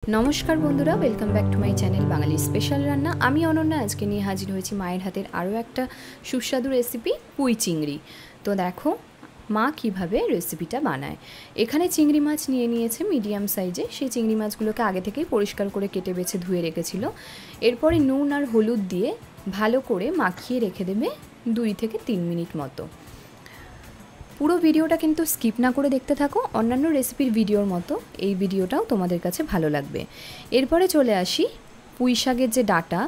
नमस्कार बंधुरा welcome back to my channel Bangali special रान्ना। आमी अनन्या आज के निये हाजिर हয়েছি मायेर हातेर आरो एकटा सुस्वादु रेसिपि पुई चिंगड़ी। तो देखो मा किभाबे रेसिपिटा बानाय। एखाने चिंगड़ी माछ निये नियेছে मिडियाम साइजे। सेई चिंगड़ी माछगुलोके आगे थेकेई परिष्कार करे केटे बेছে धुए रेखेछिलो। एरपरे नुन और हलुद दिए भालो करे माखिए रेखे देबे 2 থেকে 3 मिनट मतो। পুরো ভিডিওটা কিন্তু স্কিপ না করে দেখতে থাকো, অন্যান্য রেসিপির ভিডিওর মতো এই ভিডিওটাও তোমাদের কাছে ভালো লাগবে। এরপরে চলে আসি পুঁই শাকের যে ডাঁটা,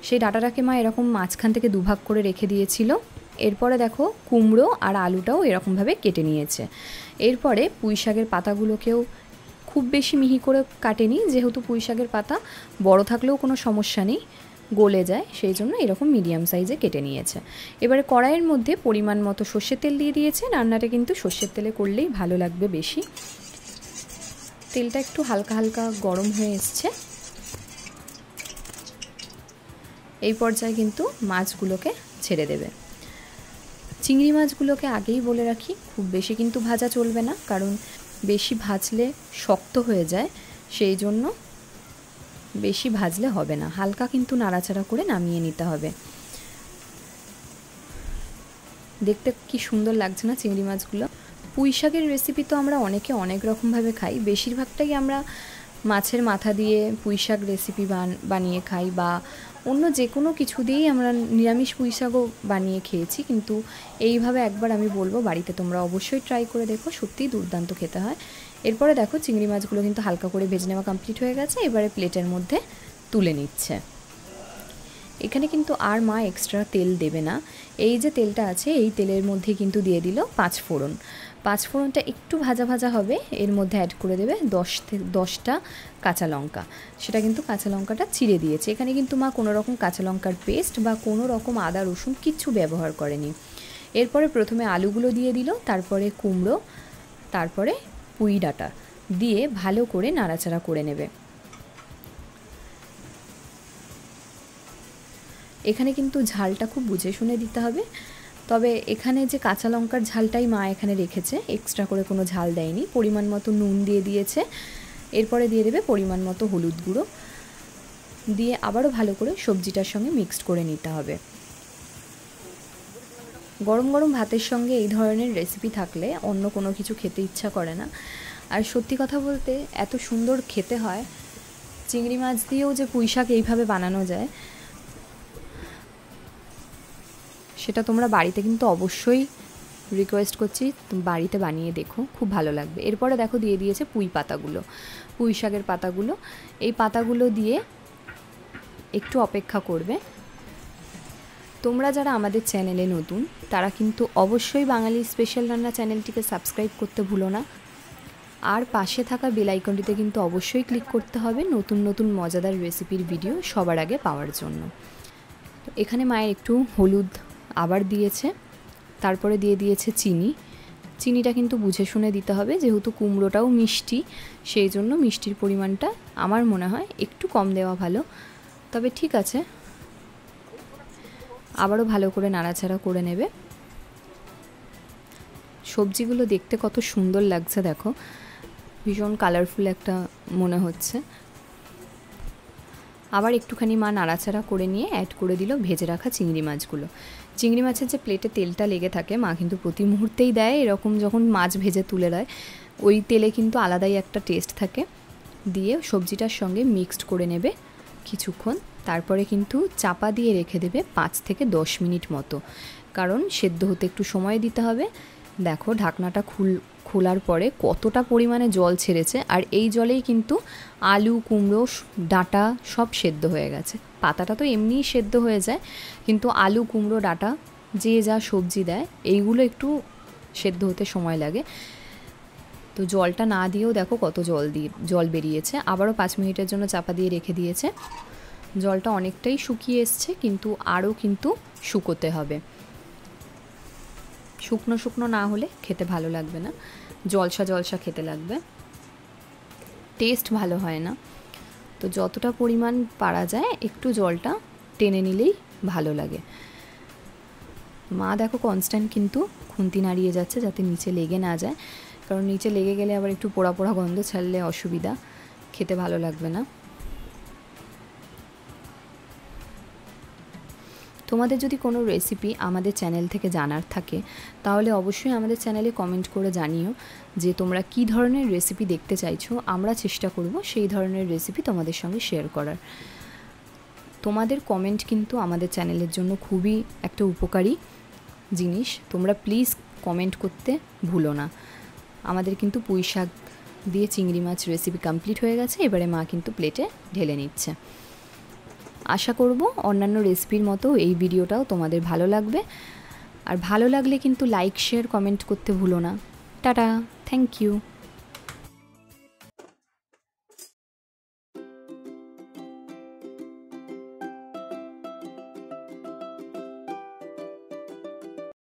সেই ডাঁটাটাকে মা এরকম মাঝখান থেকে দুভাগ করে রেখে দিয়েছিল। এরপরে দেখো কুমড়ো আর আলুটাও এরকমভাবে কেটে নিয়েছে। এরপরে পুঁই শাকের পাতাগুলোকেও খুব বেশি মিহি করে কাটেনি, যেহেতু পুঁই শাকের পাতা বড় থাকলেও কোনো সমস্যা নেই, গলে যায়, সেই জন্য এরকম মিডিয়াম সাইজে কেটে নিয়েছে। এবারে কড়াইয়ের মধ্যে পরিমাণ মতো সর্ষের তেল দিয়ে দিয়েছে। রান্নাটা কিন্তু সর্ষের তেলে করলেই ভালো লাগবে বেশি। তেলটা একটু হালকা হালকা গরম হয়ে এসছে। এই পর্যায়ে কিন্তু মাছগুলোকে ছেড়ে দেবে। চিংড়ি মাছগুলোকে আগেই বলে রাখি, খুব বেশি কিন্তু ভাজা চলবে না, কারণ বেশি ভাজলে শক্ত হয়ে যায়, সেই জন্য বেশি ভাজলে হবে না, হালকা কিন্তু নাড়াচাড়া করে নামিয়ে নিতে হবে। দেখতে কি সুন্দর লাগছে না চিংড়ি মাছগুলো। পুঁই শাকের রেসিপি তো আমরা অনেকে অনেক রকমভাবে খাই, বেশিরভাগটাই আমরা মাছের মাথা দিয়ে পুঁই শাক রেসিপি বানিয়ে খাই, বা অন্য যে কোনো কিছু দিয়েই আমরা নিরামিষ পুঁই শাকও বানিয়ে খেয়েছি, কিন্তু এইভাবে একবার আমি বলবো বাড়িতে তোমরা অবশ্যই ট্রাই করে দেখো, সত্যিই দুর্দান্ত খেতে হয়। এরপরে দেখো চিংড়ি মাছগুলো কিন্তু হালকা করে ভেজে নেওয়া কমপ্লিট হয়ে গেছে। এবারে প্লেটের মধ্যে তুলে নিচ্ছে। এখানে কিন্তু আর মা এক্সট্রা তেল দেবে না, এই যে তেলটা আছে এই তেলের মধ্যে কিন্তু দিয়ে দিল 5 ফোড়ন। 5 ফোড়নটা একটু ভাজা ভাজা হবে, এর মধ্যে অ্যাড করে দেবে 10টা কাঁচা লঙ্কা। সেটা কিন্তু কাঁচা লঙ্কাটা চিড়ে দিয়েছে। এখানে কিন্তু মা কোনো রকম কাঁচা লঙ্কার পেস্ট বা কোনো রকম আদা রসুন কিচ্ছু ব্যবহার করেনি। এরপরে প্রথমে আলুগুলো দিয়ে দিল, তারপরে কুমড়ো, তারপরে পুঁই ডাঁটা দিয়ে ভালো করে নাড়াচাড়া করে নেবে। এখানে কিন্তু ঝালটা খুব বুঝে শুনে দিতে হবে, তবে এখানে যে কাঁচা লঙ্কার ঝালটাই মা এখানে রেখেছে, এক্সট্রা করে কোনো ঝাল দেয়নি। পরিমাণ মতো নুন দিয়ে দিয়েছে। এরপরে দিয়ে দেবে পরিমাণ মতো হলুদ গুঁড়ো, দিয়ে আবারও ভালো করে সবজিটার সঙ্গে মিক্সড করে নিতে হবে। গরম গরম ভাতের সঙ্গে এই ধরনের রেসিপি থাকলে অন্য কোনো কিছু খেতে ইচ্ছা করে না। আর সত্যি কথা বলতে এত সুন্দর খেতে হয়। চিংড়ি মাছ দিয়েও যে পুঁই শাক এইভাবে বানানো যায়, সেটা তোমরা বাড়িতে কিন্তু অবশ্যই রিকোয়েস্ট করছি বাড়িতে বানিয়ে দেখো, খুব ভালো লাগবে। এরপরে দেখো দিয়ে দিয়েছে পুঁই পাতাগুলো, পুঁই শাকের পাতাগুলো। এই পাতাগুলো দিয়ে একটু অপেক্ষা করবে। তোমরা যারা আমাদের চ্যানেলে নতুন তারা কিন্তু অবশ্যই বাঙালি স্পেশাল রান্না চ্যানেলটিকে সাবস্ক্রাইব করতে ভুলো না, আর পাশে থাকা বেল আইকনটিতে কিন্তু অবশ্যই ক্লিক করতে হবে নতুন নতুন মজাদার রেসিপির ভিডিও সবার আগে পাওয়ার জন্য। তো এখানে মায়ের একটু হলুদ আবার দিয়েছে, তারপরে দিয়ে দিয়েছে চিনি। চিনিটা কিন্তু বুঝে শুনে দিতে হবে, যেহেতু কুমড়োটাও মিষ্টি, সেই জন্য মিষ্টির পরিমাণটা আমার মনে হয় একটু কম দেওয়া ভালো, তবে ঠিক আছে। আবারও ভালো করে নাড়াচাড়া করে নেবে। সবজিগুলো দেখতে কত সুন্দর লাগছে দেখো, ভীষণ কালারফুল একটা মনে হচ্ছে। আবার একটুখানি মা নাড়াচাড়া করে নিয়ে অ্যাড করে দিল ভেজে রাখা চিংড়ি মাছগুলো। চিংড়ি মাছের যে প্লেটে তেলটা লেগে থাকে মা কিন্তু প্রতি মুহূর্তেই দেয়, এরকম যখন মাছ ভেজে তুলে দেয় ওই তেলে কিন্তু আলাদাই একটা টেস্ট থাকে। দিয়ে সবজিটার সঙ্গে মিক্সড করে নেবে কিছুক্ষণ, তারপরে কিন্তু চাপা দিয়ে রেখে দেবে 5 থেকে 10 মিনিট মতো, কারণ সেদ্ধ হতে একটু সময় দিতে হবে। দেখো ঢাকনাটা খোলার পরে কতটা পরিমাণে জল ছেড়েছে, আর এই জলেই কিন্তু আলু কুমড়ো ডাঁটা সব সেদ্ধ হয়ে গেছে। পাতাটা তো এমনিই সেদ্ধ হয়ে যায়, কিন্তু আলু কুমড়ো ডাঁটা যে যা সবজি দেয় এইগুলো একটু সেদ্ধ হতে সময় লাগে। তো জলটা না দিয়েও দেখো কত জল বেরিয়েছে। আবারও 5 মিনিটের জন্য চাপা দিয়ে রেখে দিয়েছে। জলটা অনেকটাই শুকিয়ে এসছে, কিন্তু আরও কিন্তু শুকোতে হবে। শুকনো শুকনো না হলে খেতে ভালো লাগবে না, জলসা জলসা খেতে লাগবে, টেস্ট ভালো হয় না। তো যতটা পরিমাণ পারা যায় একটু জলটা টেনে নিলেই ভালো লাগে। মা দেখো কনস্ট্যান্ট কিন্তু খুন্তি নাড়িয়ে যাচ্ছে যাতে নিচে লেগে না যায়, কারণ নিচে লেগে গেলে আবার একটু পোড়া পোড়া গন্ধ ছাড়লে অসুবিধা, খেতে ভালো লাগবে না। তোমাদের যদি কোনো রেসিপি আমাদের চ্যানেল থেকে জানার থাকে তাহলে অবশ্যই আমাদের চ্যানেলে কমেন্ট করে জানিও যে তোমরা কী ধরনের রেসিপি দেখতে চাইছো। আমরা চেষ্টা করব সেই ধরনের রেসিপি তোমাদের সঙ্গে শেয়ার করার। তোমাদের কমেন্ট কিন্তু আমাদের চ্যানেলের জন্য খুবই একটা উপকারী জিনিস। তোমরা প্লিজ কমেন্ট করতে ভুলো না। আমাদের কিন্তু পুঁই শাক দিয়ে চিংড়ি মাছ রেসিপি কমপ্লিট হয়ে গেছে। এবারে মা কিন্তু প্লেটে ঢেলে নিচ্ছে। আশা করব অন্যান্য রেসিপির মতো এই ভিডিওটাও তোমাদের ভালো লাগবে। আর ভালো লাগলে কিন্তু লাইক শেয়ার কমেন্ট করতে ভুলো না। Tata, thank you.